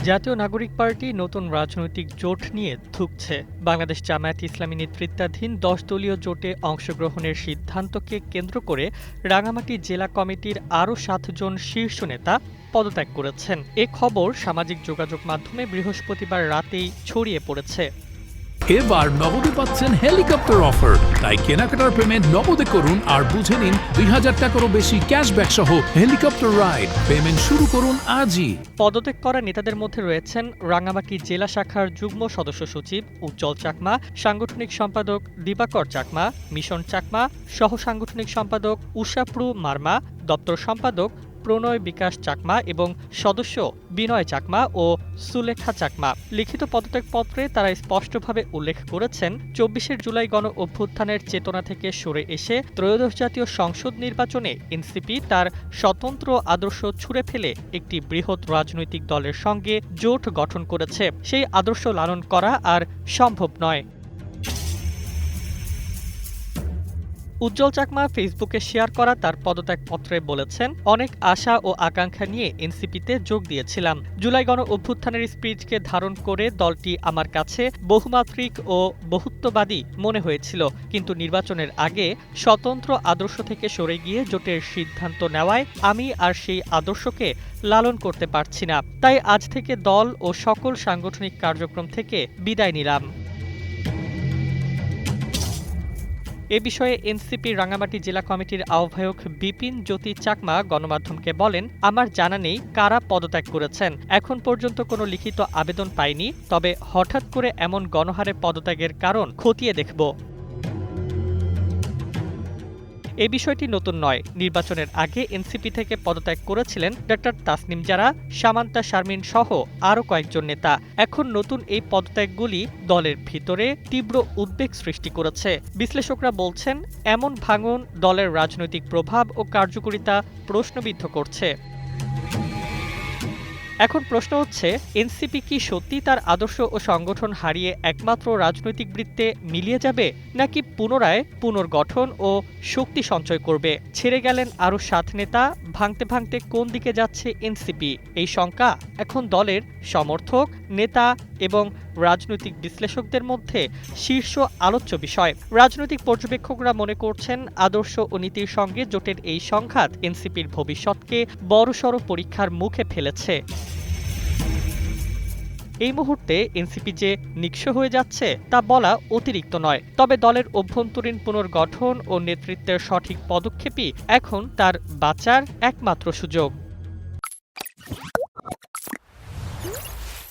জাতীয় নাগরিক পার্টি নতুন রাজনৈতিক জোট নিয়ে ধুঁকছে। বাংলাদেশ জামায়াত ইসলামী নেতৃত্বাধীন ১০ দলীয় জোটে অংশগ্রহণের সিদ্ধান্তকে কেন্দ্র করে রাঙামাটি জেলা কমিটির আরও ৭ জন শীর্ষ নেতা পদত্যাগ করেছেন। এ খবর সামাজিক যোগাযোগ মাধ্যমে বৃহস্পতিবার রাতেই ছড়িয়ে পড়েছে। এবার নগদে পাচ্ছেন হেলিকপ্টার অফার, তাই কেনাকাটার পেমেন্ট নগদে করুন আর বুঝে নিন ২০০০ টাকারও বেশি ক্যাশব্যাক সহ হেলিকপ্টার রাইড। পেমেন্ট শুরু করুন আজই। পদত্যাগ করা নেতাদের মধ্যে রয়েছেন রাঙামাটি জেলা শাখার যুগ্ম সদস্য সচিব উজ্জ্বল চাকমা, সাংগঠনিক সম্পাদক দিবাকর চাকমা, মিশন চাকমা, সহ সাংগঠনিক সম্পাদক উষাপ্রু মার্মা, দপ্তর সম্পাদক প্রণয় বিকাশ চাকমা এবং সদস্য বিনয় চাকমা ও সুলেখা চাকমা। লিখিত পদত্যাগপত্রে তারা স্পষ্টভাবে উল্লেখ করেছেন, ২৪শে জুলাই গণ অভ্যুত্থানের চেতনা থেকে সরে এসে ত্রয়োদশ জাতীয় সংসদ নির্বাচনে এনসিপি তার স্বতন্ত্র আদর্শ ছুঁড়ে ফেলে একটি বৃহৎ রাজনৈতিক দলের সঙ্গে জোট গঠন করেছে। সেই আদর্শ লালন করা আর সম্ভব নয়। উজ্জ্বল চাকমা ফেসবুকে শেয়ার করা তার পদত্যাগপত্রে বলেছেন, অনেক আশা ও আকাঙ্ক্ষা নিয়ে এনসিপিতে যোগ দিয়েছিলাম। জুলাই গণ অভ্যুত্থানের স্পিরিটকে ধারণ করে দলটি আমার কাছে বহুমাত্রিক ও বহুত্ববাদী মনে হয়েছিল, কিন্তু নির্বাচনের আগে স্বতন্ত্র আদর্শ থেকে সরে গিয়ে জোটের সিদ্ধান্ত নেওয়ায় আমি আর সেই আদর্শকে লালন করতে পারছি না। তাই আজ থেকে দল ও সকল সাংগঠনিক কার্যক্রম থেকে বিদায় নিলাম। এ বিষয়ে এনসিপি রাঙামাটি জেলা কমিটির আহ্বায়ক বিপিন জ্যোতি চাকমা গণমাধ্যমকে বলেন, আমার জানা নেই কারা পদত্যাগ করেছেন। এখন পর্যন্ত কোনো লিখিত আবেদন পাইনি, তবে হঠাৎ করে এমন গণহারে পদত্যাগের কারণ খতিয়ে দেখব। এই বিষয়টি নতুন নয়। নির্বাচনের আগে এনসিপি থেকে পদত্যাগ করেছিলেন ডা তাসনিম জারা, সামান্তা শারমিন সহ আরও কয়েকজন নেতা। এখন নতুন এই পদত্যাগগুলি দলের ভিতরে তীব্র উদ্বেগ সৃষ্টি করেছে। বিশ্লেষকরা বলছেন, এমন ভাঙন দলের রাজনৈতিক প্রভাব ও কার্যকারিতা প্রশ্নবিদ্ধ করছে। এখন প্রশ্ন হচ্ছে, এনসিপি কি সত্যি তার আদর্শ ও সংগঠন হারিয়ে একমাত্র রাজনৈতিক বৃত্তে মিলিয়ে যাবে, নাকি পুনরায় পুনর্গঠন ও শক্তি সঞ্চয় করবে? ছেড়ে গেলেন আরও ৭ নেতা, ভাঙতে ভাঙতে কোন দিকে যাচ্ছে এনসিপি? এই শঙ্কা এখন দলের সমর্থক, নেতা এবং রাজনৈতিক বিশ্লেষকদের মধ্যে শীর্ষ আলোচ্য বিষয়। রাজনৈতিক পর্যবেক্ষকরা মনে করছেন, আদর্শ ও নীতির সঙ্গে জোটের এই সংঘাত এনসিপির ভবিষ্যৎকে বড়সড় পরীক্ষার মুখে ফেলেছে। এই মুহূর্তে এনসিপি যে নিঃস্ব হয়ে যাচ্ছে তা বলা অতিরিক্ত নয়, তবে দলের অভ্যন্তরীণ পুনর্গঠন ও নেতৃত্বের সঠিক পদক্ষেপই এখন তার বাঁচার একমাত্র সুযোগ।